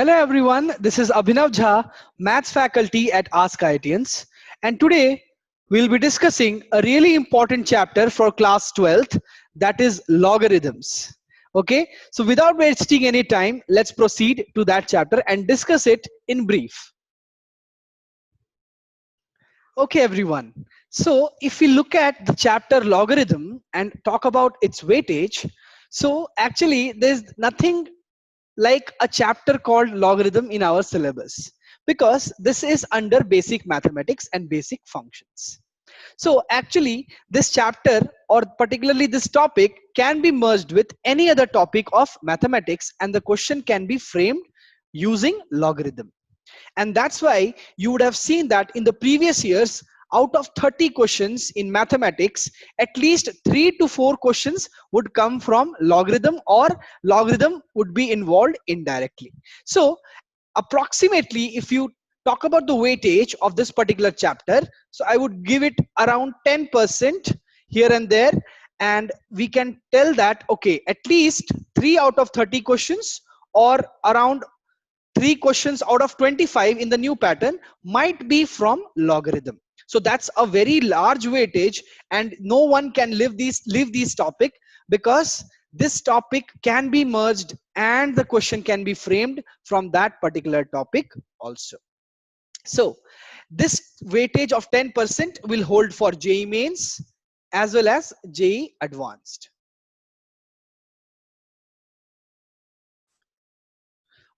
Hello everyone, this is Abhinav Jha, Maths faculty at Ask IITians, and today we'll be discussing a really important chapter for class 12th, that is logarithms. Okay, so without wasting any time, let's proceed to that chapter and discuss it in brief. Okay everyone, so if we look at the chapter logarithm and talk about its weightage, so actually there's nothing like a chapter called logarithm in our syllabus because this is under basic mathematics and basic functions. So actually this chapter or particularly this topic can be merged with any other topic of mathematics and the question can be framed using logarithm. And that's why you would have seen that in the previous years, out of 30 questions in mathematics, at least 3 to 4 questions would come from logarithm or logarithm would be involved indirectly. So approximately, if you talk about the weightage of this particular chapter, so I would give it around 10% here and there. And we can tell that, okay, at least 3 out of 30 questions or around 3 questions out of 25 in the new pattern might be from logarithm. So that's a very large weightage and no one can leave these topic because this topic can be merged and the question can be framed from that particular topic also. So this weightage of 10% will hold for JEE mains as well as JEE advanced.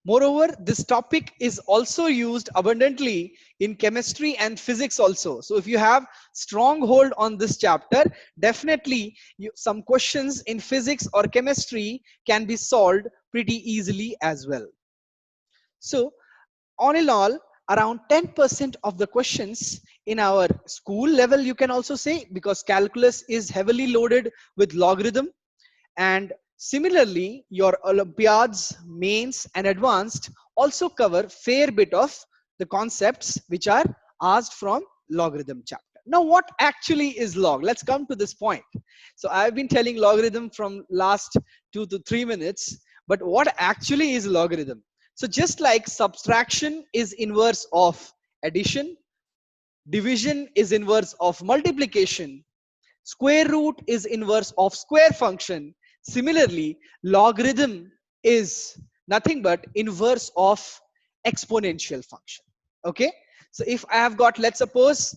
Moreover, this topic is also used abundantly in chemistry and physics also. So if you have strong hold on this chapter, definitely some questions in physics or chemistry can be solved pretty easily as well. So all in all, around 10% of the questions in our school level, you can also say, because calculus is heavily loaded with logarithm, and similarly your olympiads, mains and advanced also cover fair bit of the concepts which are asked from logarithm chapter. Now what actually is log? Let's come to this point. So I've been telling logarithm from last 2 to 3 minutes, but what actually is logarithm? So just like subtraction is inverse of addition, division is inverse of multiplication, square root is inverse of square function. Similarly, logarithm is nothing but inverse of exponential function. Okay. So if I have got, let's suppose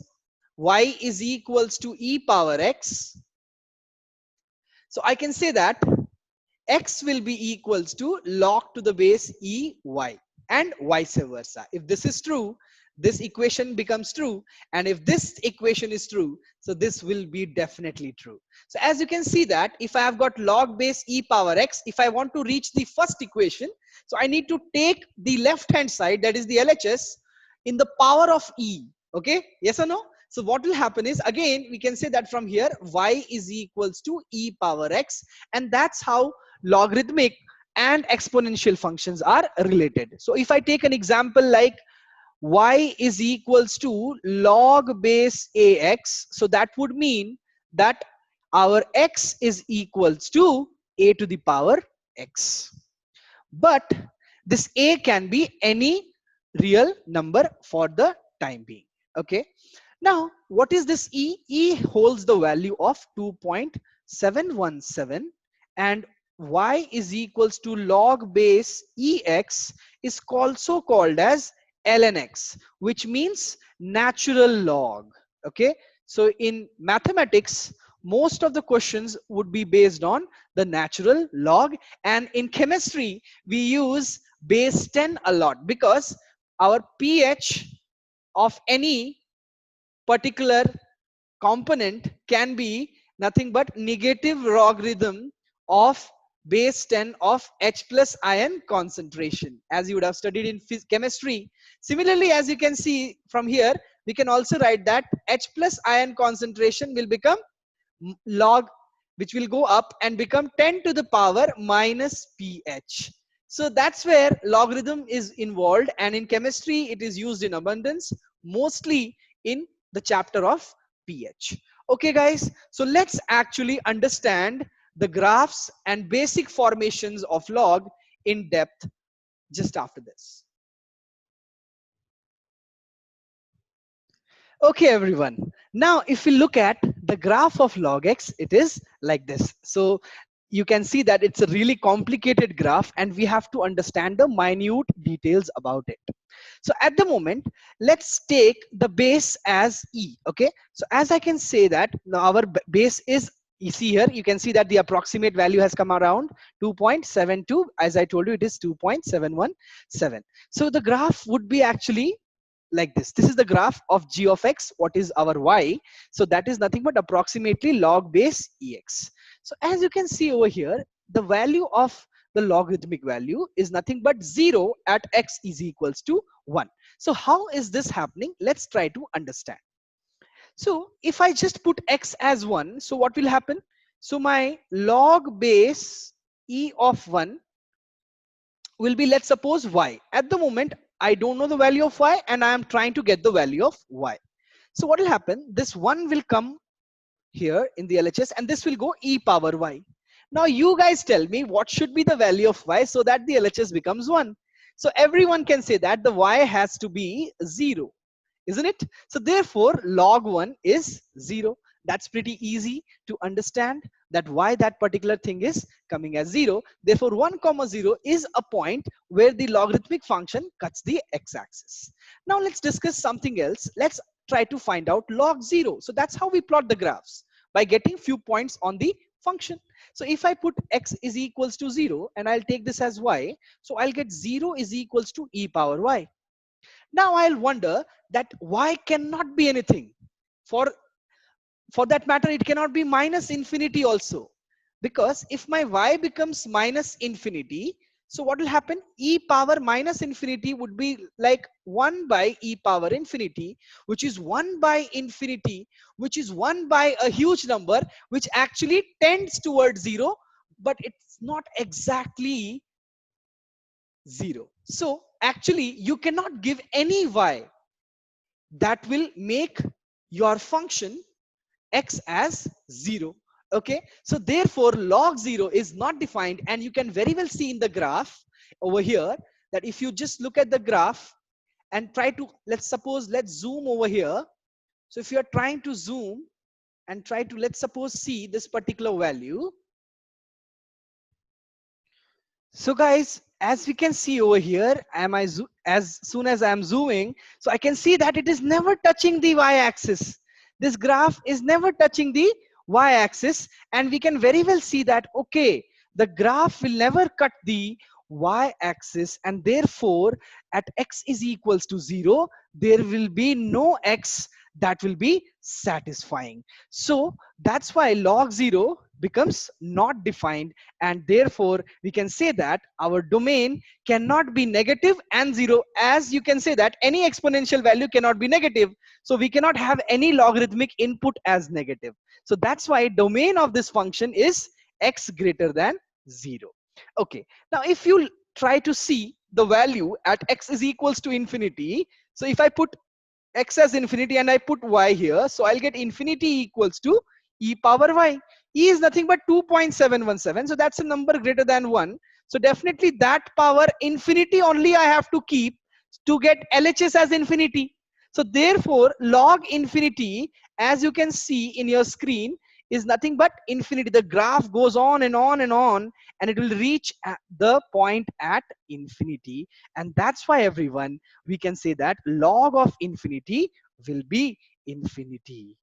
y is equals to e power x. So I can say that x will be equals to log to the base e y and vice versa. If this is true, this equation becomes true, and if this equation is true, so this will be definitely true. So as you can see that if I have got log base e power x, if I want to reach the first equation, so I need to take the left hand side, that is the LHS, in the power of e. Okay, yes or no? So what will happen is, again we can say that from here y is equals to e power x, and that's how logarithmic and exponential functions are related. So if I take an example like y is equals to log base ax, so that would mean that our x is equals to a to the power x. But this a can be any real number for the time being. Okay. Now, what is this e? E holds the value of 2.717, and y is equals to log base ex is also called as ln x, which means natural log. Okay. So in mathematics, most of the questions would be based on the natural log, and in chemistry we use base 10 a lot because our pH of any particular component can be nothing but negative logarithm of base 10 of H plus ion concentration, as you would have studied in chemistry. Similarly, as you can see from here, we can also write that H plus ion concentration will become log, which will go up and become 10 to the power minus pH. So that's where logarithm is involved, and in chemistry it is used in abundance, mostly in the chapter of pH. Okay guys, so let's actually understand the graphs and basic formations of log in depth just after this. Okay, everyone. Now, if we look at the graph of log x, it is like this. So you can see that it's a really complicated graph and we have to understand the minute details about it. So at the moment, let's take the base as E. Okay. So as I can say that now our base is, you see here, you can see that the approximate value has come around 2.72. As I told you, it is 2.717. So the graph would be actually like this. This is the graph of g of x. What is our y? So that is nothing but approximately log base ex. So as you can see over here, the value of the logarithmic value is nothing but 0 at x is equals to 1. So how is this happening? Let's try to understand. So if I just put x as 1, so what will happen? So my log base e of 1 will be, let's suppose, y. At the moment, I don't know the value of y and I am trying to get the value of y. So what will happen? This 1 will come here in the LHS and this will go e power y. Now you guys tell me what should be the value of y so that the LHS becomes 1. So everyone can say that the y has to be 0, isn't it? So therefore log 1 is 0. That's pretty easy to understand that why that particular thing is coming as 0. Therefore 1 comma 0 is a point where the logarithmic function cuts the x-axis. Now let's discuss something else. Let's try to find out log 0. So that's how we plot the graphs, by getting few points on the function. So if I put x is equals to 0 and I'll take this as y, so I'll get 0 is equals to e power y. Now I'll wonder that y cannot be anything. For that matter, it cannot be minus infinity also, because if my y becomes minus infinity, so what will happen? E power minus infinity would be like 1 by e power infinity, which is 1 by infinity, which is 1 by a huge number, which actually tends towards 0, but it's not exactly 0. So actually you cannot give any y that will make your function x as 0. Okay, so therefore log 0 is not defined, and you can very well see in the graph over here that if you just look at the graph and try to, let's zoom over here. So if you are trying to zoom and try to, let's suppose, see this particular value. So guys, as we can see over here, as soon as I am zooming, so I can see that it is never touching the y-axis. This graph is never touching the y-axis, and we can very well see that, okay, the graph will never cut the y-axis, and therefore at x is equals to 0, there will be no x that will be satisfying. So that's why log 0 becomes not defined, and therefore we can say that our domain cannot be negative and 0. As you can say that any exponential value cannot be negative, so we cannot have any logarithmic input as negative. So that's why domain of this function is x greater than 0. Okay, now if you try to see the value at x is equals to infinity, so if I put x as infinity and I put y here, so I'll get infinity equals to e power y. E is nothing but 2.717, so that's a number greater than 1. So definitely that power infinity only I have to keep to get LHS as infinity. So therefore log infinity, as you can see in your screen, is nothing but infinity. The graph goes on and on and on, and it will reach at the point at infinity. And that's why, everyone, we can say that log of infinity will be infinity.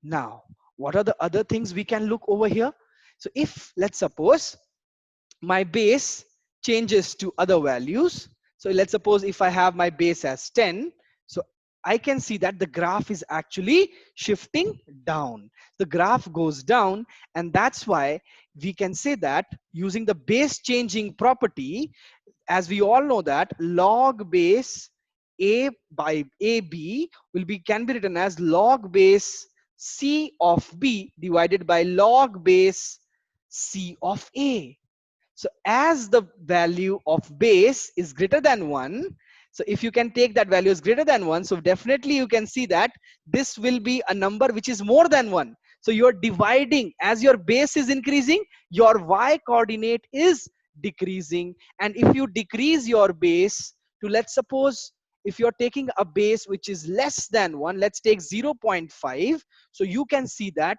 Now, what are the other things we can look over here? So if, let's suppose, my base changes to other values. So let's suppose if I have my base as 10, so I can see that the graph is actually shifting down. The graph goes down, and that's why we can say that using the base changing property, as we all know that log base a by ab can be written as log base c of b divided by log base c of a. So as the value of base is greater than 1, so if you can take that value is greater than 1, so definitely you can see that this will be a number which is more than 1. So you're dividing, as your base is increasing, your y coordinate is decreasing. And if you decrease your base to, let's suppose, if you're taking a base which is less than 1, let's take 0.5. So you can see that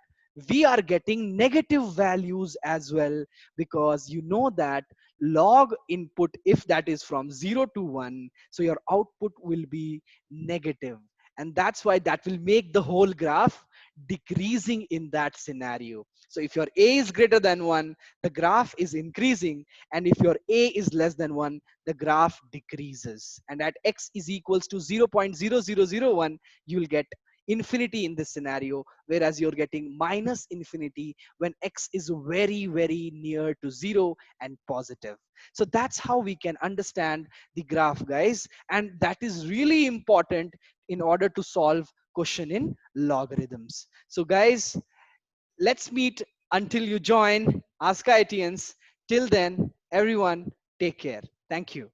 we are getting negative values as well, because you know that log input, if that is from 0 to 1, so your output will be negative. And that's why that will make the whole graph decreasing in that scenario. So if your a is greater than 1, the graph is increasing, and if your a is less than 1, the graph decreases. And at x is equals to 0.0001, you will get infinity in this scenario, whereas you're getting minus infinity when x is very, very near to 0 and positive. So that's how we can understand the graph, guys, and that is really important in order to solve question in logarithms. So guys, let's meet until you join Ask IITians. Till then, everyone, take care. Thank you.